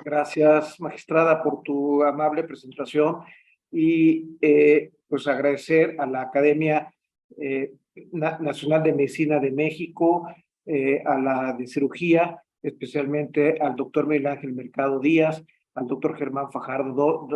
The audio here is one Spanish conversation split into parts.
Gracias, magistrada, por tu amable presentación y pues agradecer a la Academia Nacional de Medicina de México, a la de Cirugía, especialmente al doctor Miguel Ángel Mercado Díaz, al doctor Germán Fajardo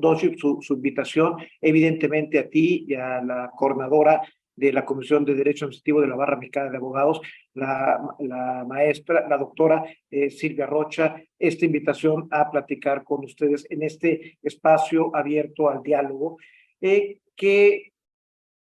Doshi, su invitación, evidentemente a ti y a la coordinadora de la Comisión de Derecho Administrativo de la Barra Mexicana de Abogados, la maestra, la doctora Silvia Rocha, esta invitación a platicar con ustedes en este espacio abierto al diálogo, que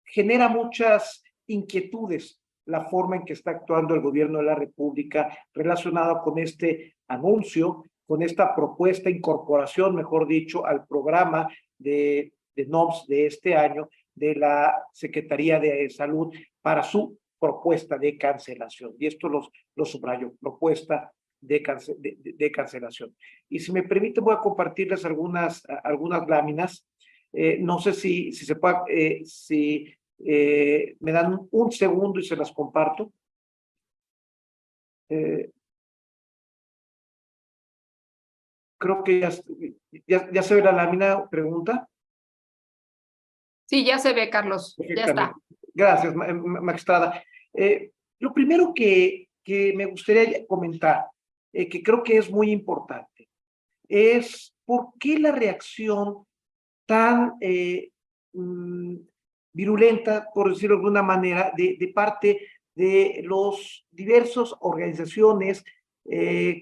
genera muchas inquietudes la forma en que está actuando el gobierno de la República relacionado con este anuncio, con esta propuesta, incorporación, mejor dicho, al programa de NOMS de este año de la Secretaría de Salud para su propuesta de cancelación. Y esto lo subrayo, propuesta de cancelación. Y si me permite, voy a compartirles algunas láminas. No sé si se puede, me dan un segundo y se las comparto. Creo que ya se ve la lámina, pregunta. Sí, ya se ve, Carlos, ya está. Gracias, magistrada. Lo primero que me gustaría comentar, que creo que es muy importante, es por qué la reacción tan virulenta, por decirlo de alguna manera, de parte de los diversas organizaciones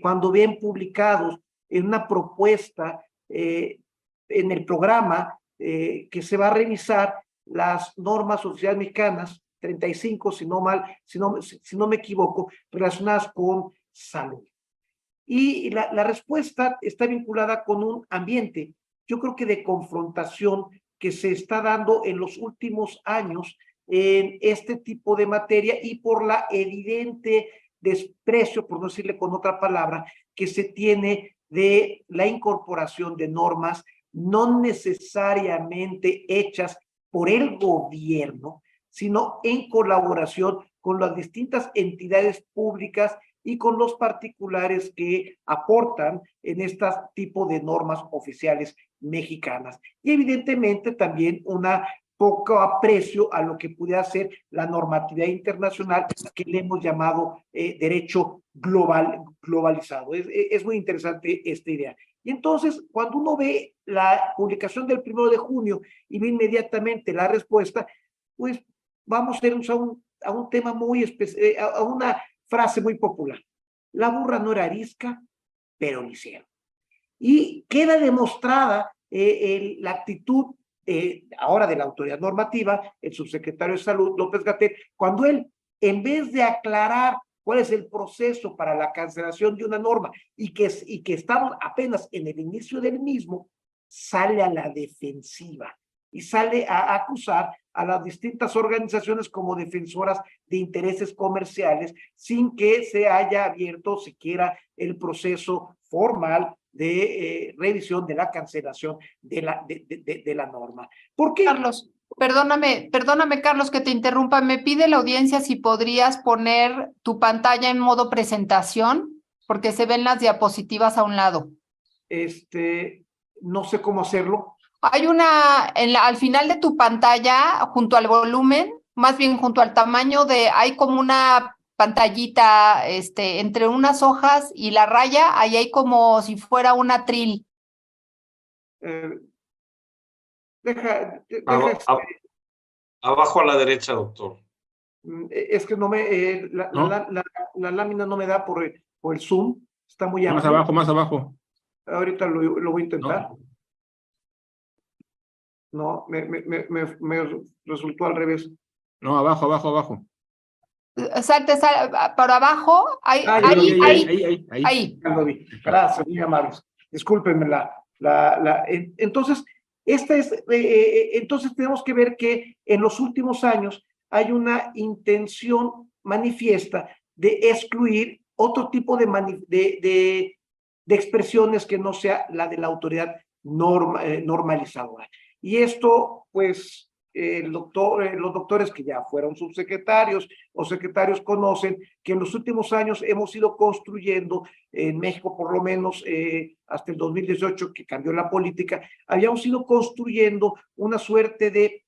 cuando ven publicados en una propuesta en el programa que se va a revisar las normas oficiales mexicanas 35, si no me equivoco, relacionadas con salud. Y la respuesta está vinculada con un ambiente, yo creo que de confrontación que se está dando en los últimos años en este tipo de materia y por la evidente desprecio, por no decirle con otra palabra, que se tiene de la incorporación de normas no necesariamente hechas por el gobierno, sino en colaboración con las distintas entidades públicas y con los particulares que aportan en este tipo de normas oficiales mexicanas. Y evidentemente también una poco aprecio a lo que pudiera ser la normatividad internacional que le hemos llamado derecho globalizado. Es muy interesante esta idea. Y entonces, cuando uno ve la publicación del 1 de junio y ve inmediatamente la respuesta, pues vamos a ir a un tema muy especial, a una frase muy popular. La burra no era arisca, pero lo hicieron. Y queda demostrada la actitud ahora de la autoridad normativa, el subsecretario de Salud, López-Gatell, cuando él, en vez de aclarar cuál es el proceso para la cancelación de una norma y que estamos apenas en el inicio del mismo, sale a la defensiva y sale a acusar a las distintas organizaciones como defensoras de intereses comerciales sin que se haya abierto siquiera el proceso formal de revisión de la cancelación de la norma. ¿Por qué? Carlos, perdóname, Carlos, que te interrumpa. Me pide la audiencia si podrías poner tu pantalla en modo presentación, porque se ven las diapositivas a un lado. No sé cómo hacerlo. Hay una, al final de tu pantalla, junto al volumen, más bien junto al tamaño hay como una pantallita, entre unas hojas y la raya, ahí hay como si fuera un atril. Deja abajo a la derecha, doctor. Es que no me, la lámina no me da por el zoom, está muy amplio. Más abajo. Ahorita lo voy a intentar. No, me resultó al revés. no, abajo. Salte para abajo, ahí. Ya lo vi. Gracias, muy amables. Discúlpenme entonces, entonces tenemos que ver que en los últimos años hay una intención manifiesta de excluir otro tipo de expresiones que no sea la de la autoridad normalizadora. Y esto, pues, los doctores que ya fueron subsecretarios o secretarios conocen que en los últimos años hemos ido construyendo, en México por lo menos hasta el 2018 que cambió la política, habíamos ido construyendo una suerte de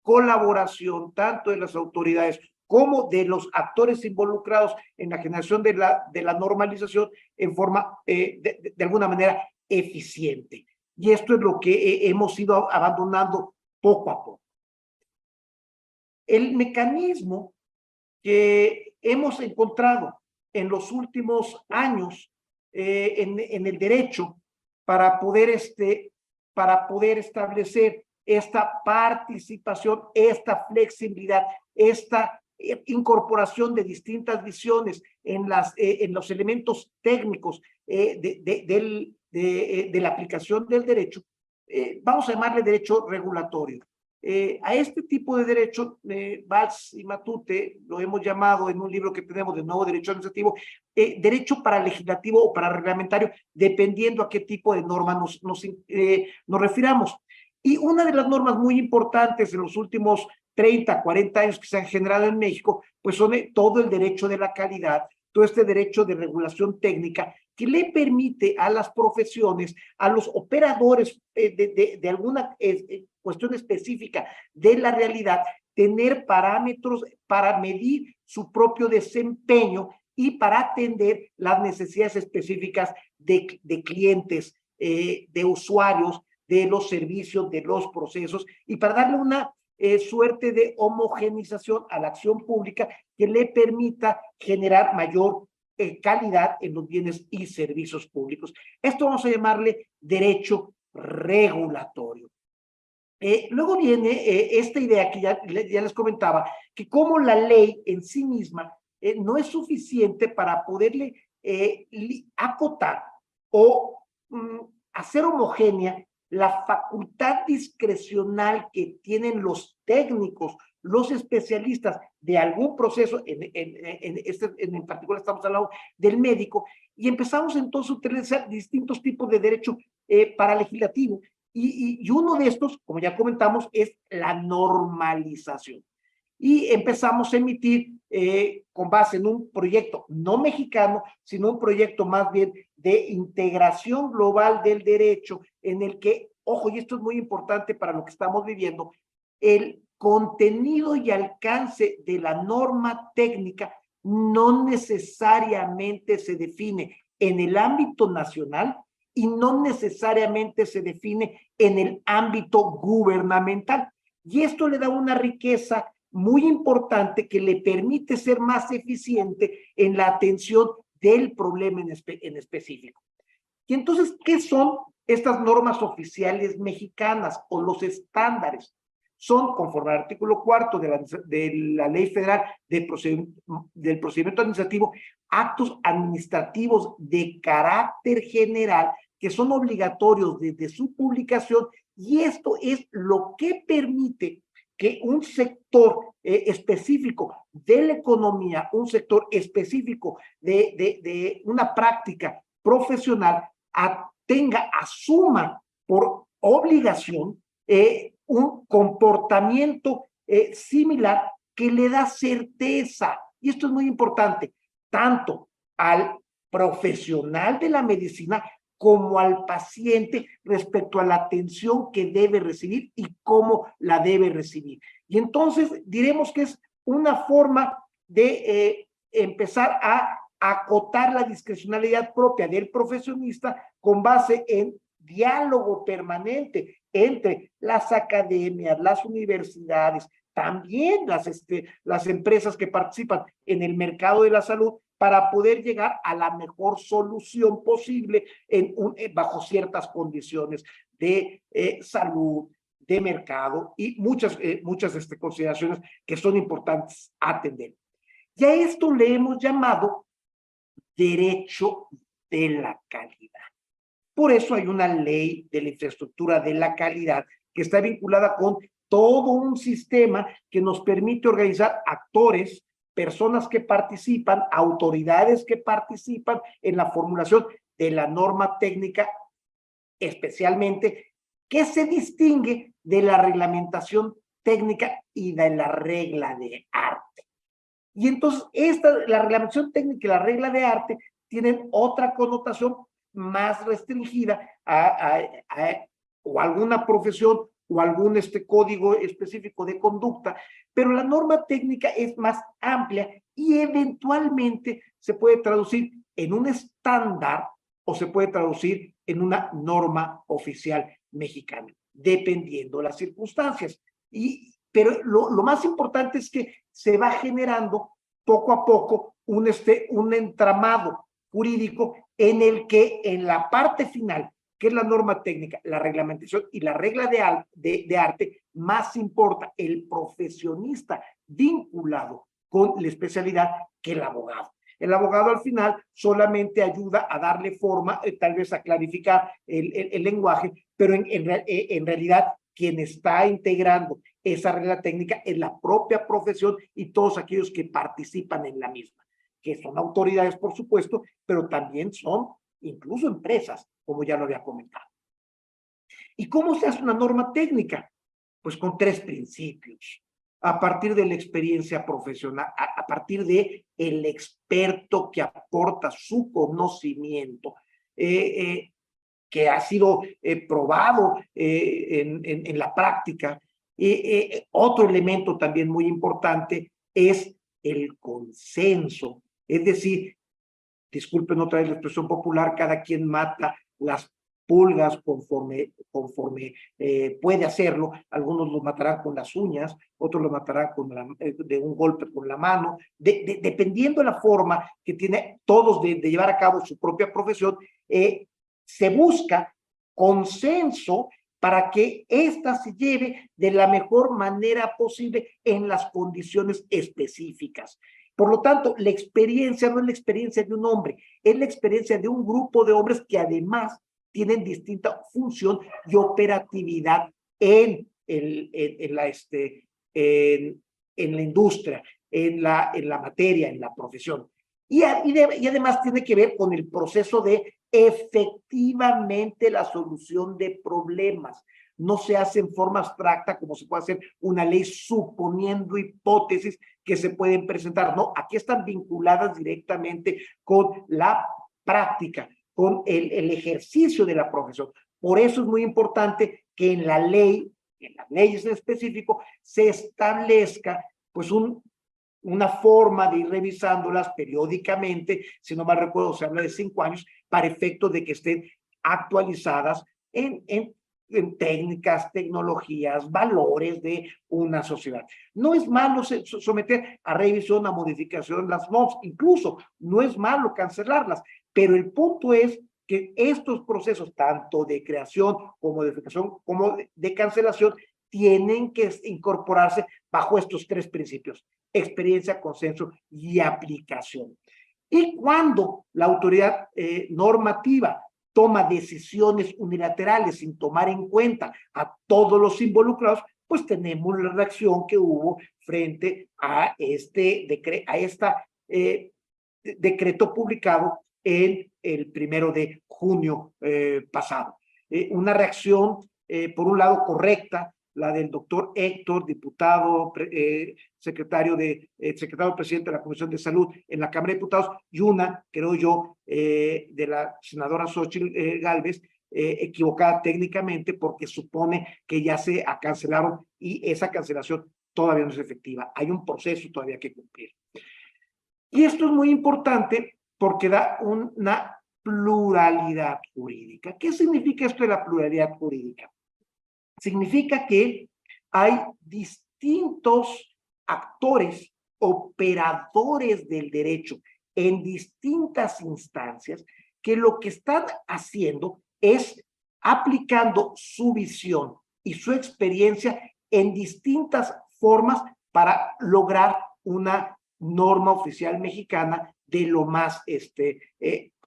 colaboración tanto de las autoridades como de los actores involucrados en la generación de la normalización en forma, de alguna manera, eficiente. Y esto es lo que hemos ido abandonando poco a poco. El mecanismo que hemos encontrado en los últimos años en el derecho para poder establecer esta participación, esta flexibilidad, esta incorporación de distintas visiones en los elementos técnicos de la aplicación del derecho, vamos a llamarle derecho regulatorio. A este tipo de derecho, Valls y Matute lo hemos llamado en un libro que tenemos de Nuevo Derecho Administrativo, derecho para legislativo o para reglamentario, dependiendo a qué tipo de norma nos refiramos. Y una de las normas muy importantes en los últimos 30, 40 años que se han generado en México, pues son todo el derecho de la calidad, todo este derecho de regulación técnica que le permite a las profesiones, a los operadores de alguna cuestión específica de la realidad, tener parámetros para medir su propio desempeño y para atender las necesidades específicas de clientes, de usuarios, de los servicios, de los procesos, y para darle una suerte de homogenización a la acción pública que le permita generar mayor calidad en los bienes y servicios públicos. Esto vamos a llamarle derecho regulatorio. Luego viene esta idea que ya les comentaba, que como la ley en sí misma no es suficiente para poderle acotar o hacer homogénea la facultad discrecional que tienen los técnicos, los especialistas de algún proceso, en particular estamos hablando del médico, y empezamos entonces a utilizar distintos tipos de derecho para legislativo, y uno de estos, como ya comentamos, es la normalización. Y empezamos a emitir con base en un proyecto no mexicano, sino un proyecto más bien de integración global del derecho, en el que, ojo, y esto es muy importante para lo que estamos viviendo, el contenido y alcance de la norma técnica no necesariamente se define en el ámbito nacional y no necesariamente se define en el ámbito gubernamental. Y esto le da una riqueza muy importante que le permite ser más eficiente en la atención del problema en específico. Y entonces, ¿qué son estas normas oficiales mexicanas o los estándares? Son, conforme al artículo 4 de la Ley Federal del Procedimiento Administrativo, actos administrativos de carácter general que son obligatorios desde su publicación, y esto es lo que permite que un sector específico de la economía, un sector específico de una práctica profesional, asuma por obligación un comportamiento similar que le da certeza. Y esto es muy importante, tanto al profesional de la medicina como al paciente respecto a la atención que debe recibir y cómo la debe recibir. Y entonces diremos que es una forma de empezar a acotar la discrecionalidad propia del profesionista con base en diálogo permanente entre las academias, las universidades, también las empresas que participan en el mercado de la salud, para poder llegar a la mejor solución posible bajo ciertas condiciones de salud, de mercado y muchas consideraciones que son importantes atender. Y a esto le hemos llamado derecho de la calidad. Por eso hay una ley de la infraestructura de la calidad que está vinculada con todo un sistema que nos permite organizar actores, personas que participan, autoridades que participan en la formulación de la norma técnica, especialmente que se distingue de la reglamentación técnica y de la regla de arte. Y entonces la reglamentación técnica y la regla de arte tienen otra connotación más restringida o alguna profesión o algún código específico de conducta, pero la norma técnica es más amplia y eventualmente se puede traducir en un estándar o se puede traducir en una norma oficial mexicana, dependiendo de las circunstancias. Pero lo más importante es que se va generando poco a poco un entramado jurídico en el que en la parte final, que es la norma técnica, la reglamentación y la regla de arte, más importa el profesionista vinculado con la especialidad que el abogado. El abogado al final solamente ayuda a darle forma, tal vez a clarificar el lenguaje, pero en realidad quien está integrando esa regla técnica es la propia profesión y todos aquellos que participan en la misma, que son autoridades, por supuesto, pero también son incluso empresas, como ya lo había comentado. ¿Y cómo se hace una norma técnica? Pues con 3 principios. A partir de la experiencia profesional, a partir de el experto que aporta su conocimiento, que ha sido probado en la práctica. Otro elemento también muy importante es el consenso, es decir, disculpen otra vez la expresión popular, cada quien mata las pulgas conforme puede hacerlo. Algunos los matarán con las uñas, otros los matarán de un golpe con la mano, dependiendo de la forma que tiene todos de llevar a cabo su propia profesión. Se busca consenso para que ésta se lleve de la mejor manera posible en las condiciones específicas. Por lo tanto, la experiencia no es la experiencia de un hombre, es la experiencia de un grupo de hombres que además tienen distinta función y operatividad en la industria, en la materia, en la profesión. Y además tiene que ver con el proceso de efectivamente la solución de problemas. No se hace en forma abstracta como se puede hacer una ley suponiendo hipótesis que se pueden presentar. No, aquí están vinculadas directamente con la práctica, con el ejercicio de la profesión. Por eso es muy importante que en la ley, en las leyes en específico, se establezca pues una forma de ir revisándolas periódicamente, si no mal recuerdo se habla de 5 años, para efecto de que estén actualizadas en técnicas, tecnologías, valores de una sociedad. No es malo someter a revisión, a modificación las NOMs, incluso no es malo cancelarlas, pero el punto es que estos procesos, tanto de creación como de modificación, como de cancelación, tienen que incorporarse bajo estos 3 principios: experiencia, consenso y aplicación. Y cuando la autoridad normativa toma decisiones unilaterales sin tomar en cuenta a todos los involucrados, pues tenemos la reacción que hubo frente a decreto publicado en el 1 de junio pasado. Una reacción, por un lado, correcta, la del doctor Héctor, diputado, secretario presidente de la Comisión de Salud en la Cámara de Diputados, y una, creo yo, de la senadora Xóchitl Gálvez, equivocada técnicamente porque supone que ya se cancelaron y esa cancelación todavía no es efectiva. Hay un proceso todavía que cumplir. Y esto es muy importante porque da una pluralidad jurídica. ¿Qué significa esto de la pluralidad jurídica? Significa que hay distintos actores, operadores del derecho en distintas instancias que lo que están haciendo es aplicando su visión y su experiencia en distintas formas para lograr una norma oficial mexicana de lo más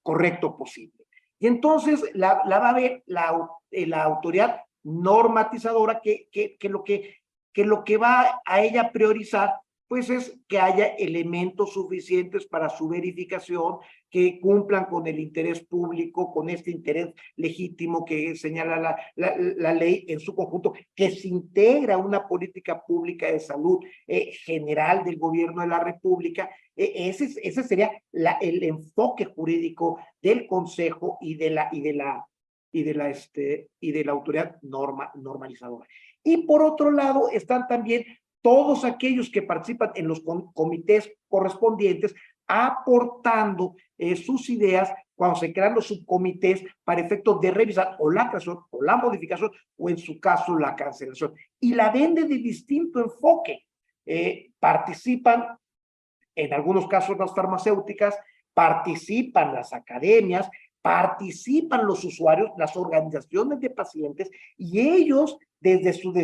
correcto posible. Y entonces la va a ver la autoridad normatizadora que lo que va a ella priorizar pues es que haya elementos suficientes para su verificación, que cumplan con el interés público, con este interés legítimo que señala la ley en su conjunto, que se integra una política pública de salud general del gobierno de la República. Ese sería el enfoque jurídico del Consejo y de la autoridad normalizadora. Y por otro lado están también todos aquellos que participan en los comités correspondientes, aportando sus ideas cuando se crean los subcomités para efectos de revisar o la creación o la modificación o en su caso la cancelación. Y la ven de distinto enfoque. Participan en algunos casos las farmacéuticas, participan las academias, participan los usuarios, las organizaciones de pacientes, y ellos, desde sus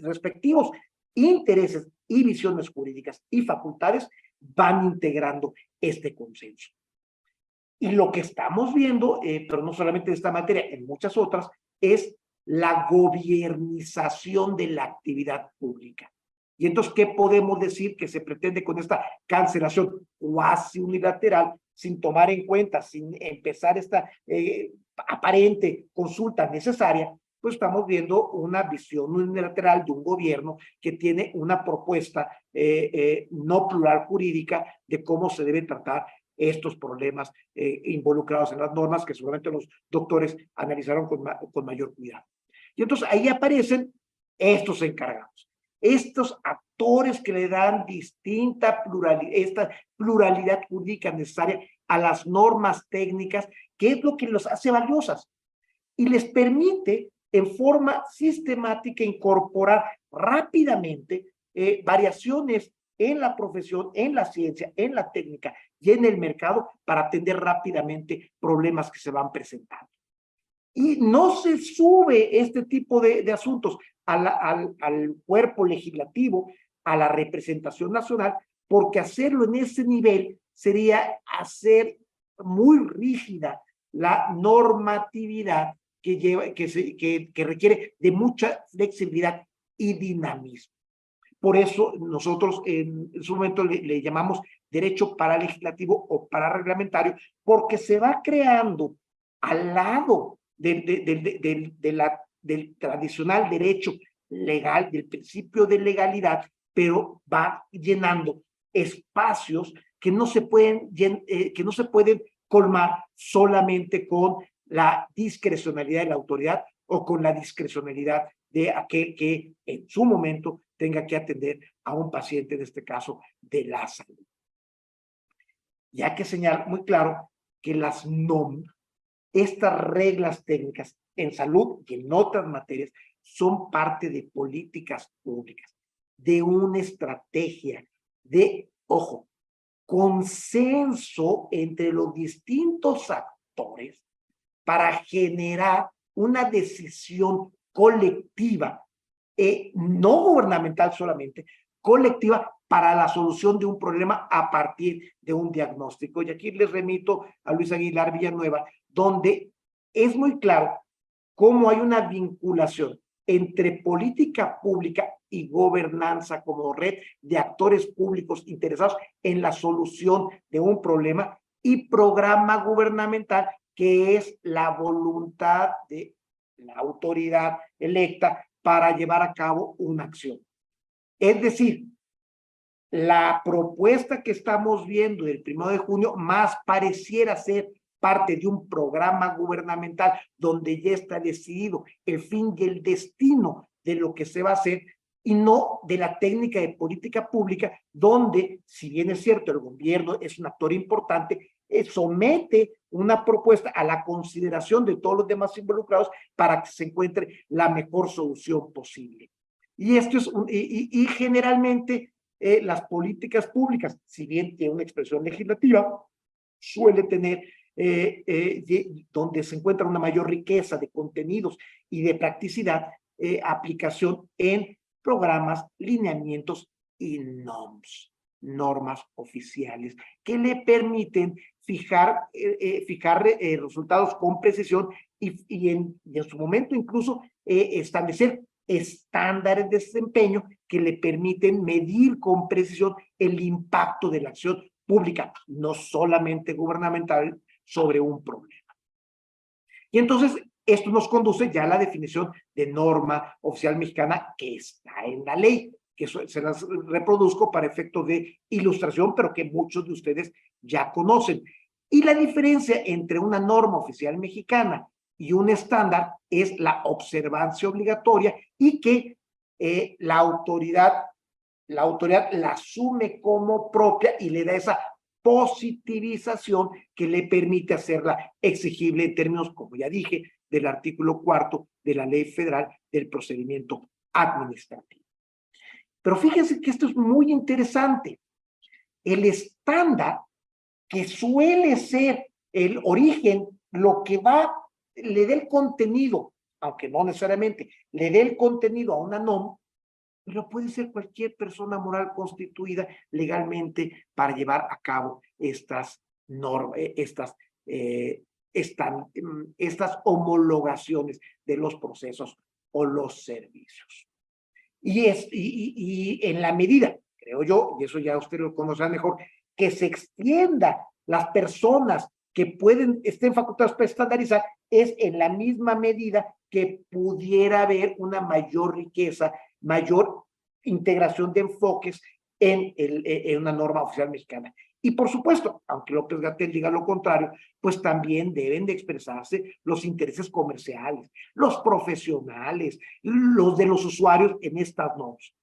respectivos intereses y visiones jurídicas y facultades, van integrando este consenso. Y lo que estamos viendo, pero no solamente en esta materia, en muchas otras, es la gobiernización de la actividad pública. Y entonces, ¿qué podemos decir que se pretende con esta cancelación cuasi unilateral, sin tomar en cuenta, sin empezar esta aparente consulta necesaria? Pues estamos viendo una visión unilateral de un gobierno que tiene una propuesta no plural jurídica de cómo se deben tratar estos problemas involucrados en las normas, que seguramente los doctores analizaron con mayor cuidado. Y entonces ahí aparecen estos encargados, estos actores que le dan distinta pluralidad, esta pluralidad jurídica necesaria a las normas técnicas, que es lo que los hace valiosas y les permite en forma sistemática incorporar rápidamente variaciones en la profesión, en la ciencia, en la técnica y en el mercado para atender rápidamente problemas que se van presentando. Y no se sube este tipo de asuntos al cuerpo legislativo, a la representación nacional, porque hacerlo en ese nivel sería hacer muy rígida la normatividad que requiere de mucha flexibilidad y dinamismo. Por eso nosotros en su momento le llamamos derecho paralegislativo o parareglamentario, porque se va creando al lado del tradicional derecho legal, del principio de legalidad, pero va llenando espacios que no se pueden colmar solamente con la discrecionalidad de la autoridad o con la discrecionalidad de aquel que en su momento tenga que atender a un paciente, en este caso, de la salud. Y hay que señalar muy claro que las NOM, estas reglas técnicas en salud y en otras materias, son parte de políticas públicas, de una estrategia de, ojo, consenso entre los distintos actores para generar una decisión colectiva, no gubernamental solamente, colectiva para la solución de un problema a partir de un diagnóstico. Y aquí les remito a Luis Aguilar Villanueva, donde es muy claro cómo hay una vinculación entre política pública y gobernanza como red de actores públicos interesados en la solución de un problema y programa gubernamental, que es la voluntad de la autoridad electa para llevar a cabo una acción. Es decir, la propuesta que estamos viendo del 1 de junio más pareciera ser parte de un programa gubernamental donde ya está decidido el fin y el destino de lo que se va a hacer, y no de la técnica de política pública, donde, si bien es cierto, el gobierno es un actor importante, somete una propuesta a la consideración de todos los demás involucrados para que se encuentre la mejor solución posible. Y esto es generalmente las políticas públicas, si bien tiene una expresión legislativa, suele tener donde se encuentra una mayor riqueza de contenidos y de practicidad, aplicación en programas, lineamientos y normas oficiales que le permiten fijar resultados con precisión y en su momento incluso establecer estándares de desempeño que le permiten medir con precisión el impacto de la acción pública, no solamente gubernamental, sobre un problema. Y entonces, esto nos conduce ya a la definición de norma oficial mexicana que está en la ley, que se las reproduzco para efectos de ilustración, pero que muchos de ustedes ya conocen. Y la diferencia entre una norma oficial mexicana y un estándar es la observancia obligatoria y que la autoridad la asume como propia y le da esa positivización que le permite hacerla exigible en términos, como ya dije, del artículo 4 de la Ley Federal del Procedimiento Administrativo. Pero fíjense que esto es muy interesante. El estándar, que suele ser el origen, lo que le dé el contenido, aunque no necesariamente le dé el contenido a una NOM, pero puede ser cualquier persona moral constituida legalmente para llevar a cabo estas normas, estas homologaciones de los procesos o los servicios. Y en la medida, creo yo, y eso ya usted lo conocerá mejor, que se extienda las personas que estén facultadas para estandarizar, es en la misma medida que pudiera haber una mayor riqueza, mayor integración de enfoques en una norma oficial mexicana. Y por supuesto, aunque López-Gatell diga lo contrario, pues también deben de expresarse los intereses comerciales, los profesionales, los de los usuarios en estas normas.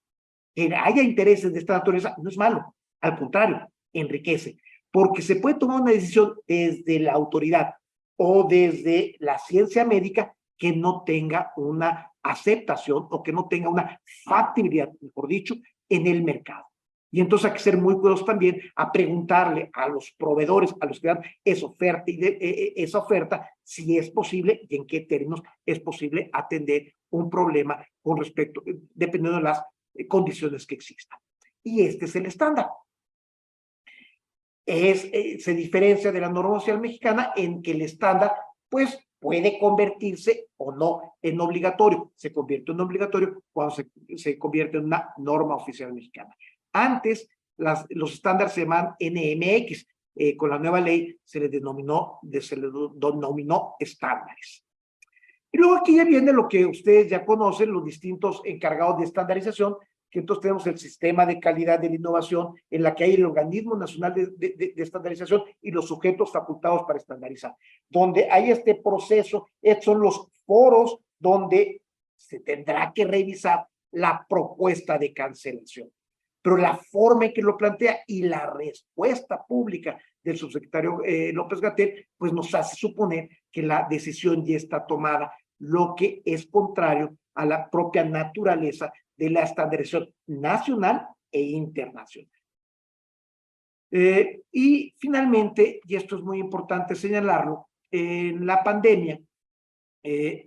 Que haya intereses de esta naturaleza no es malo, al contrario, enriquece, porque se puede tomar una decisión desde la autoridad o desde la ciencia médica que no tenga una aceptación o que no tenga una factibilidad, mejor dicho, en el mercado. Y entonces hay que ser muy cuidadosos también a preguntarle a los proveedores, a los que dan esa oferta, si es posible y en qué términos es posible atender un problema con respecto, dependiendo de las condiciones que existan. Y este es el estándar. Se diferencia de la norma oficial mexicana en que el estándar, pues, puede convertirse o no en obligatorio. Se convierte en obligatorio cuando se convierte en una norma oficial mexicana. Antes, los estándares se llaman NMX. Con la nueva ley se les denominó estándares. Y luego aquí ya viene lo que ustedes ya conocen, los distintos encargados de estandarización, que entonces tenemos el sistema de calidad de la innovación, en la que hay el Organismo Nacional de Estandarización y los sujetos facultados para estandarizar. Donde hay este proceso, estos son los foros donde se tendrá que revisar la propuesta de cancelación. Pero la forma en que lo plantea y la respuesta pública del subsecretario López-Gatell, pues nos hace suponer que la decisión ya está tomada, lo que es contrario a la propia naturaleza de la estandarización nacional e internacional. Y finalmente, y esto es muy importante señalarlo, en la pandemia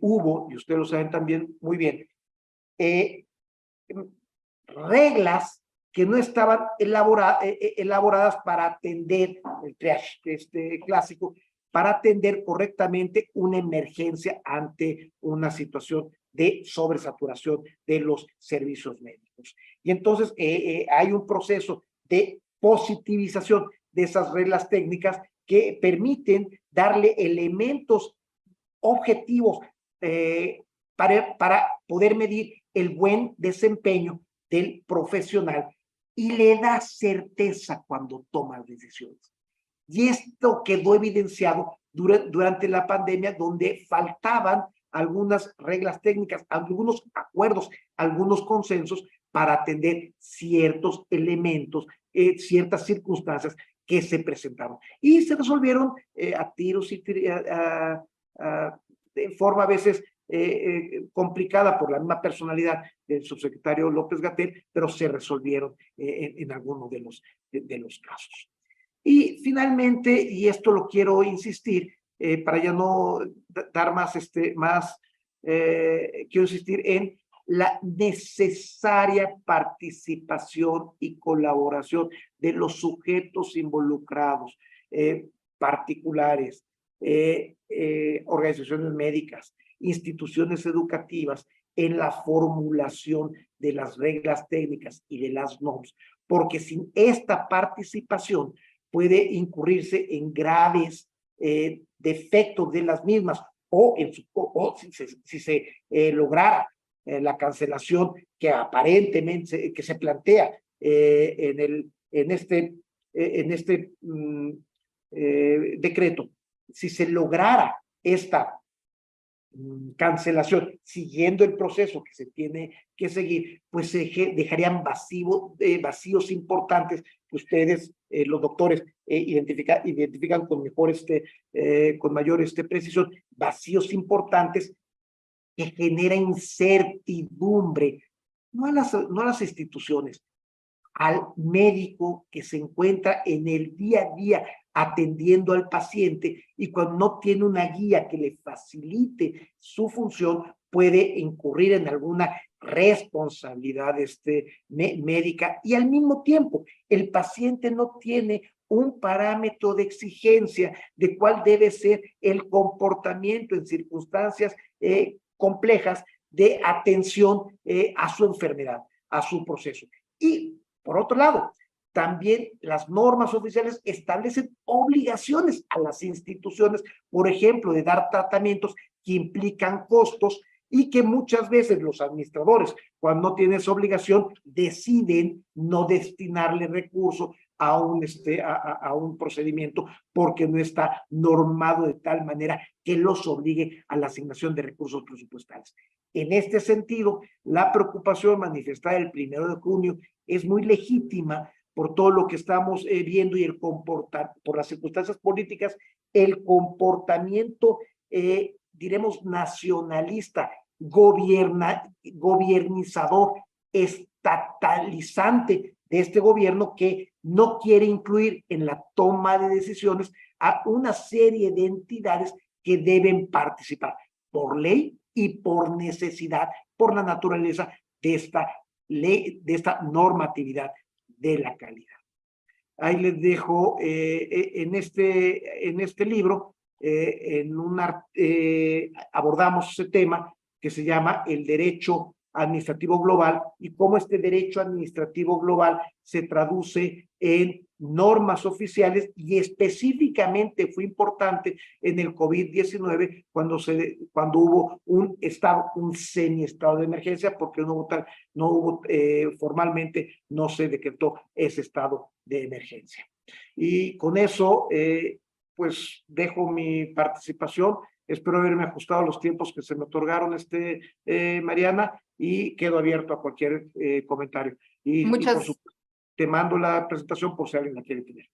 hubo, y ustedes lo saben también muy bien, reglas que no estaban elaboradas para atender el triage clásico, para atender correctamente una emergencia ante una situación de sobresaturación de los servicios médicos. Y entonces hay un proceso de positivización de esas reglas técnicas que permiten darle elementos objetivos para poder medir el buen desempeño del profesional y le da certeza cuando toma decisiones. Y esto quedó evidenciado durante la pandemia, donde faltaban algunas reglas técnicas, algunos acuerdos, algunos consensos para atender ciertos elementos, ciertas circunstancias que se presentaron. Y se resolvieron a tiros y de forma a veces complicada por la misma personalidad del subsecretario López-Gatell, pero se resolvieron en algunos de los casos. Y finalmente, y esto lo quiero insistir, para ya no dar más, quiero insistir en la necesaria participación y colaboración de los sujetos involucrados, particulares, organizaciones médicas, instituciones educativas, en la formulación de las reglas técnicas y de las normas, porque sin esta participación puede incurrirse en graves defectos de las mismas, o si se lograra la cancelación que aparentemente que se plantea en este decreto, si se lograra esta cancelación, siguiendo el proceso que se tiene que seguir, pues se dejarían vacíos importantes que ustedes, los doctores, identifican con mejor con mayor precisión, vacíos importantes que generan incertidumbre, no a las instituciones, al médico que se encuentra en el día a día atendiendo al paciente, y cuando no tiene una guía que le facilite su función, puede incurrir en alguna responsabilidad médica, y al mismo tiempo el paciente no tiene un parámetro de exigencia de cuál debe ser el comportamiento en circunstancias complejas de atención a su enfermedad, a su proceso. Y por otro lado, también las normas oficiales establecen obligaciones a las instituciones, por ejemplo, de dar tratamientos que implican costos, y que muchas veces los administradores, cuando no tienen esa obligación, deciden no destinarle recursos a un procedimiento porque no está normado de tal manera que los obligue a la asignación de recursos presupuestales. En este sentido, la preocupación manifestada el 1 de junio es muy legítima por todo lo que estamos viendo y por las circunstancias políticas, el comportamiento, diremos, nacionalista, gobernizador, estatalizante de este gobierno, que no quiere incluir en la toma de decisiones a una serie de entidades que deben participar por ley y por necesidad, por la naturaleza de esta ley, de esta normatividad de la calidad. Ahí les dejo en este libro, abordamos ese tema que se llama el derecho administrativo global, y cómo este derecho administrativo global se traduce en normas oficiales, y específicamente fue importante en el COVID-19 cuando hubo un semi-estado de emergencia, porque formalmente no se decretó ese estado de emergencia. Y con eso, pues dejo mi participación. Espero haberme ajustado a los tiempos que se me otorgaron, Mariana, y quedo abierto a cualquier comentario. Y por supuesto, te mando la presentación por si alguien la quiere tener.